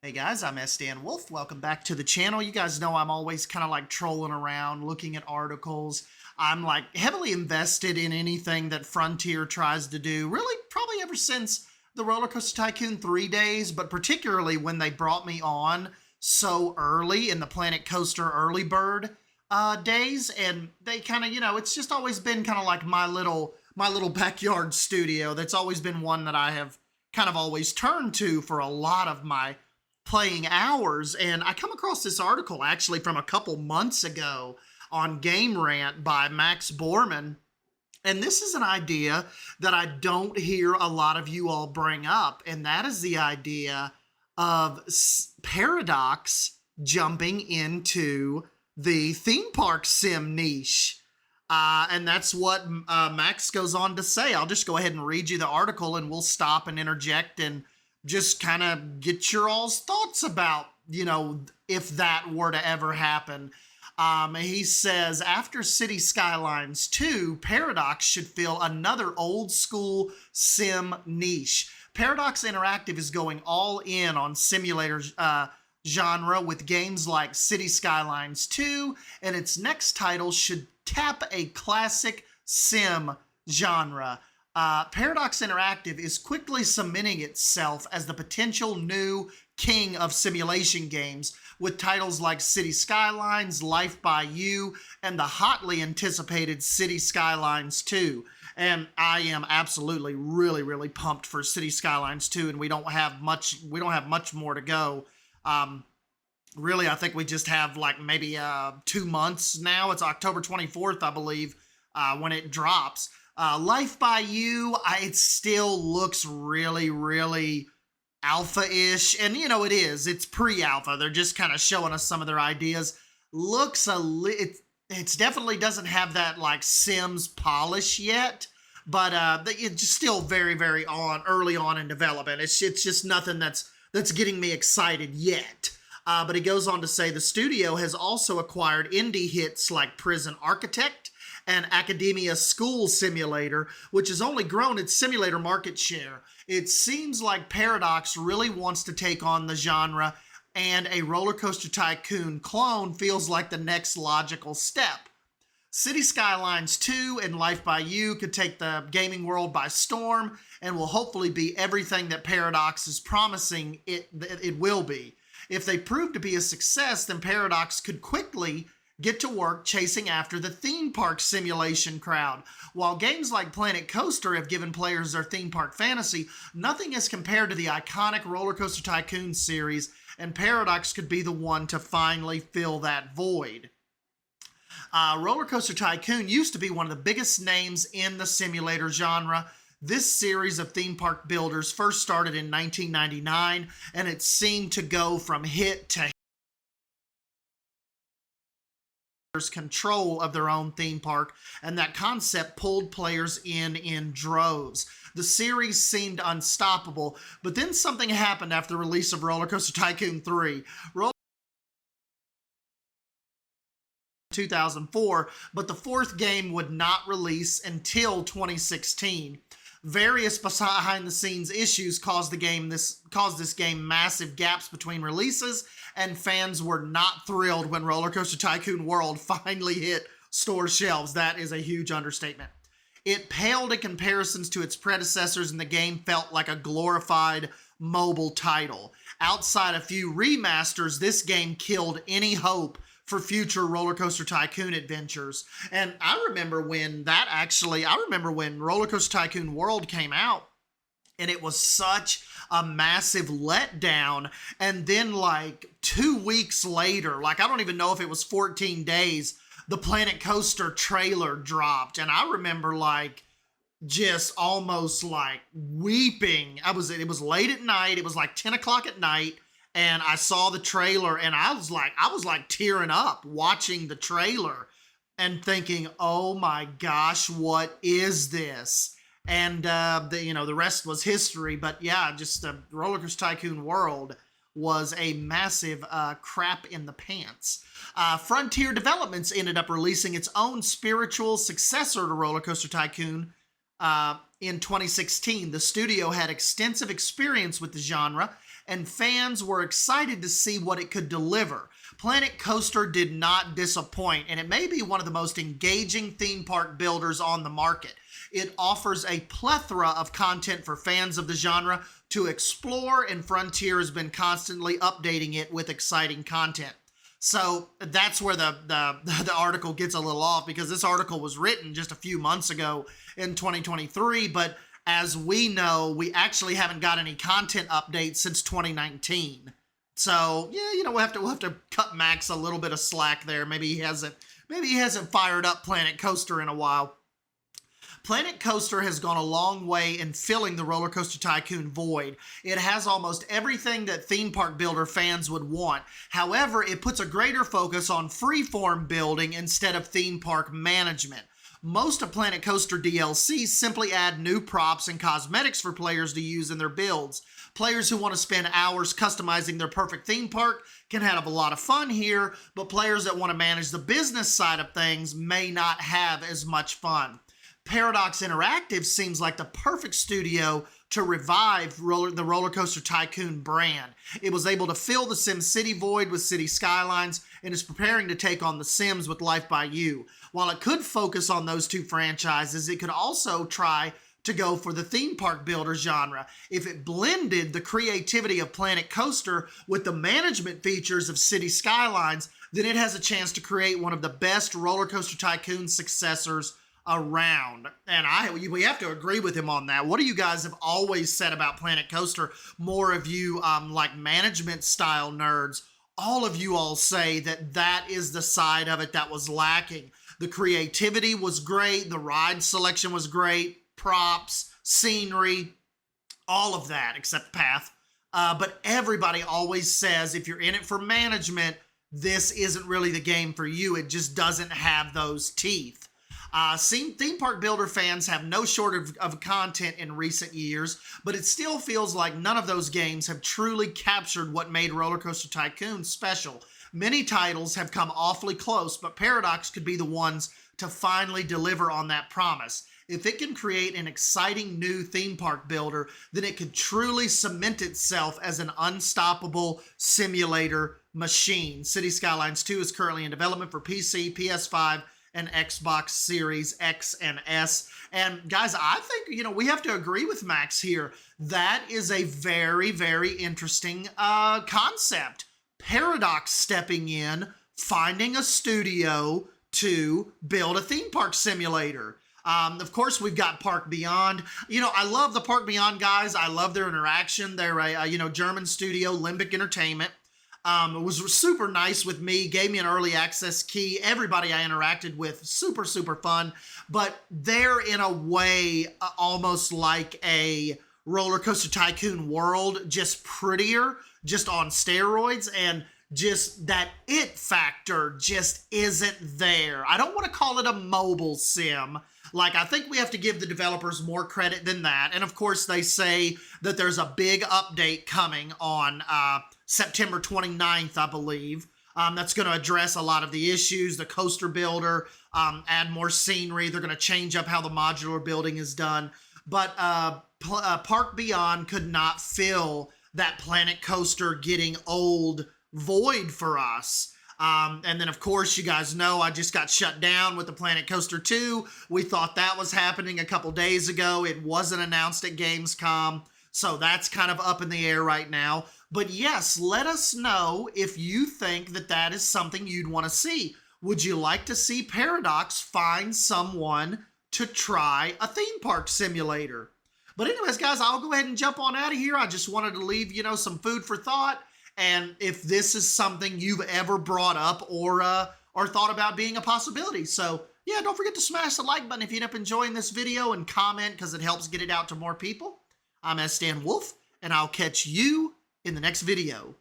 Hey guys, I'm Dan Wolf. Welcome back to the channel. You guys know I'm always kind of like trolling around, looking at articles. I'm like heavily invested in anything that Frontier tries to do, really, probably ever since the Roller Coaster Tycoon 3 days, but particularly when they brought me on so early in the Planet Coaster early bird days. And they kind of, it's just always been kind of like my little backyard studio. That's always been one that I have kind of always turned to for a lot of my playing hours. And I come across this article actually from a couple months ago on Game Rant by Max Borman. And this is an idea that I don't hear a lot of you all bring up, and that is the idea of Paradox jumping into the theme park sim niche. And that's what Max goes on to say. I'll just go ahead and read you the article and we'll stop and interject and just kind of get your all's thoughts about, if that were to ever happen. He says, after City Skylines 2, Paradox should fill another old school sim niche. Paradox Interactive is going all in on simulator genre with games like City Skylines 2, and its next title should tap a classic sim genre. Paradox Interactive is quickly cementing itself as the potential new king of simulation games with titles like City Skylines, Life by You, and the hotly anticipated City Skylines 2. And I am absolutely really pumped for City Skylines 2, and we don't have much more to go. Really, I think we just have like maybe 2 months now. It's October 24th, I believe, when it drops. Life by You, it still looks really alpha-ish, and it is. It's pre-alpha. They're just kind of showing us some of their ideas. Looks it definitely doesn't have that like Sims polish yet, but it's still very early on in development. It's just nothing that's getting me excited yet. But he goes on to say the studio has also acquired indie hits like Prison Architect and Academia School Simulator, which has only grown its simulator market share. It seems like Paradox really wants to take on the genre, and a Roller Coaster Tycoon clone feels like the next logical step. City Skylines 2 and Life by You could take the gaming world by storm and will hopefully be everything that Paradox is promising it will be. If they prove to be a success, then Paradox could quickly get to work chasing after the theme park simulation crowd. While games like Planet Coaster have given players their theme park fantasy, nothing is compared to the iconic Roller Coaster Tycoon series, and Paradox could be the one to finally fill that void. Roller Coaster Tycoon used to be one of the biggest names in the simulator genre. This series of theme park builders first started in 1999, and it seemed to go from hit to control of their own theme park, and that concept pulled players in droves. The series seemed unstoppable, but then something happened after the release of Roller Coaster Tycoon 3. 2004, but the fourth game would not release until 2016. Various behind-the-scenes issues caused this game massive gaps between releases, and fans were not thrilled when Roller Coaster Tycoon World finally hit store shelves. That is a huge understatement. It paled in comparisons to its predecessors, and the game felt like a glorified mobile title. Outside a few remasters, this game killed any hope for future Roller Coaster Tycoon adventures. And I remember when Roller Coaster Tycoon World came out, and it was such a massive letdown. And then like 2 weeks later, like I don't even know if it was 14 days, the Planet Coaster trailer dropped. And I remember like just almost like weeping. It was late at night. It was like 10 o'clock at night. And I saw the trailer, and I was like tearing up watching the trailer and thinking, oh my gosh, what is this? And the rest was history. But yeah, just Roller Coaster Tycoon World was a massive crap in the pants. Frontier Developments ended up releasing its own spiritual successor to Roller Coaster Tycoon in 2016. The studio had extensive experience with the genre and fans were excited to see what it could deliver. Planet Coaster did not disappoint, and it may be one of the most engaging theme park builders on the market. It offers a plethora of content for fans of the genre to explore, and Frontier has been constantly updating it with exciting content. So that's where the article gets a little off, because this article was written just a few months ago in 2023, but as we know, we actually haven't got any content updates since 2019. So yeah, we'll have to cut Max a little bit of slack there. Maybe he hasn't fired up Planet Coaster in a while. Planet Coaster has gone a long way in filling the Roller Coaster Tycoon void. It has almost everything that theme park builder fans would want. However, it puts a greater focus on freeform building instead of theme park management. Most of Planet Coaster DLCs simply add new props and cosmetics for players to use in their builds. Players who want to spend hours customizing their perfect theme park can have a lot of fun here, but players that want to manage the business side of things may not have as much fun. Paradox Interactive seems like the perfect studio to revive the Roller Coaster Tycoon brand. It was able to fill the SimCity void with City Skylines and is preparing to take on The Sims with Life by You. While it could focus on those two franchises, it could also try to go for the theme park builder genre. If it blended the creativity of Planet Coaster with the management features of City Skylines, then it has a chance to create one of the best Roller Coaster Tycoon successors around. And we have to agree with him on that. What do you guys have always said about Planet Coaster? More of you like management style nerds, all of you all say that is the side of it that was lacking. The creativity was great, the ride selection was great, props, scenery, all of that except path. But everybody always says if you're in it for management, this isn't really the game for you. It just doesn't have those teeth. Theme park builder fans have no shortage of content in recent years, but it still feels like none of those games have truly captured what made Roller Coaster Tycoon special. Many titles have come awfully close, but Paradox could be the ones to finally deliver on that promise. If it can create an exciting new theme park builder, then it could truly cement itself as an unstoppable simulator machine. City Skylines 2 is currently in development for PC, PS5, and Xbox Series X and S. And guys, I think, we have to agree with Max here. That is a very, very interesting concept. Paradox stepping in, finding a studio to build a theme park simulator. Of course, we've got Park Beyond. I love the Park Beyond guys. I love their interaction. They're a German studio, Limbic Entertainment. It was super nice with me, gave me an early access key. Everybody I interacted with, super, super fun. But they're in a way almost like a Roller Coaster Tycoon world, just prettier, just on steroids, and just that it factor just isn't there. I don't want to call it a mobile sim. I think we have to give the developers more credit than that. And of course, they say that there's a big update coming on September 29th, I believe. That's going to address a lot of the issues, the coaster builder, add more scenery. They're going to change up how the modular building is done. But Park Beyond could not fill that Planet Coaster getting old void for us. And then, of course, you guys know I just got shut down with the Planet Coaster 2. We thought that was happening a couple days ago. It wasn't announced at Gamescom, so that's kind of up in the air right now. But yes, let us know if you think that is something you'd want to see. Would you like to see Paradox find someone to try a theme park simulator? But anyways, guys, I'll go ahead and jump on out of here. I just wanted to leave, some food for thought. And if this is something you've ever brought up or thought about being a possibility. So yeah, don't forget to smash the like button if you end up enjoying this video, and comment because it helps get it out to more people. I'm S. Dan Wolf, and I'll catch you in the next video.